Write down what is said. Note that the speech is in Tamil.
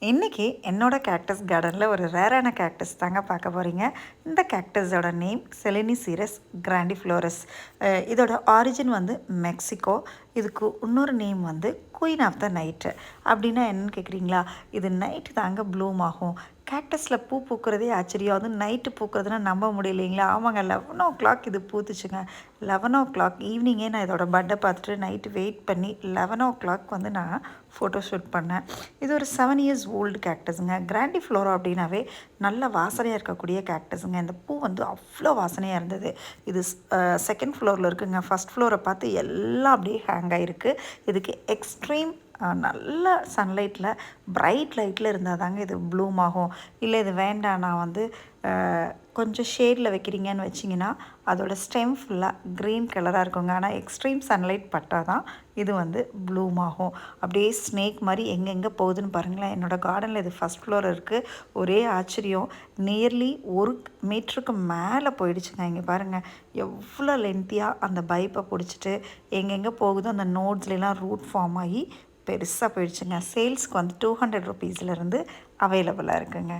இன்றைக்கி என்னோட கேக்டஸ் கார்டனில் ஒரு ரேரான கேக்டஸ் தாங்க பார்க்க போகிறீங்க. இந்த கேக்டஸோட நேம் செலினிசிரஸ் கிராண்டிஃப்ளோரஸ். இதோட ஆரிஜின் வந்து மெக்சிகோ. இதுக்கு இன்னொரு நேம் வந்து குயின் ஆஃப் த நைட்டு. அப்படின்னா என்னன்னு கேட்குறீங்களா? இது நைட்டு தாங்க ப்ளூம் ஆகும். கேக்டஸில் பூ பூக்கிறதே ஆச்சரியம். அதுவும் நைட்டு பூக்கிறதுனா நம்ப முடியலைங்களா? ஆமாங்க, 11 o'clock இது பூத்துச்சுங்க. 11 o'clock ஈவினிங்கே நான் இதோட பட்டை பார்த்துட்டு நைட்டு வெயிட் பண்ணி 11 o'clock வந்து நான் ஃபோட்டோ ஷூட் பண்ணேன். இது ஒரு 7 years ஓல்டு கேக்டஸுங்க. கிராண்டிஃப்ளோரா அப்படின்னாவே நல்ல வாசனையாக இருக்கக்கூடிய கேக்டஸுங்க. இந்த பூ வந்து அவ்வளோ வாசனையாக இருந்தது. இது செகண்ட் ஃப்ளோரில் இருக்குங்க. ஃபஸ்ட் ஃப்ளோரை பார்த்து எல்லாம் அப்படியே ஹேங் ஆகிருக்கு. இதுக்கு எக்ஸ்ட்ரீம் நல்ல சன்லைட்டில் பிரைட் லைட்டில் இருந்தால் தாங்க இது ப்ளூம் ஆகும். இல்லை இது வேண்டாம், நான் வந்து கொஞ்சம் ஷேடில் வைக்கிறீங்கன்னு வச்சிங்கன்னா அதோட ஸ்டெம் ஃபுல்லாக க்ரீன் கலராக இருக்குங்க. ஆனால் எக்ஸ்ட்ரீம் சன்லைட் பட்டால் தான் இது வந்து ப்ளூம் ஆகும். அப்படியே ஸ்னேக் மாதிரி எங்கெங்கே போகுதுன்னு பாருங்களேன். என்னோடய கார்டனில் இது ஃபஸ்ட் ஃப்ளோர் இருக்குது. ஒரே ஆச்சரியம், நியர்லி 1 மீட்டருக்கு மேலே போயிடுச்சுங்க. இங்கே பாருங்கள் எவ்வளோ லென்த்தியாக அந்த பைப்பை பிடிச்சிட்டு எங்கெங்கே போகுதோ அந்த நோட்ஸ்லாம் ரூட் ஃபார்ம் ஆகி பெருசாக போயிடுச்சுங்க. சேல்ஸ்க்கு வந்து 200 rupeesலேருந்து அவைலபிளாக இருக்குங்க.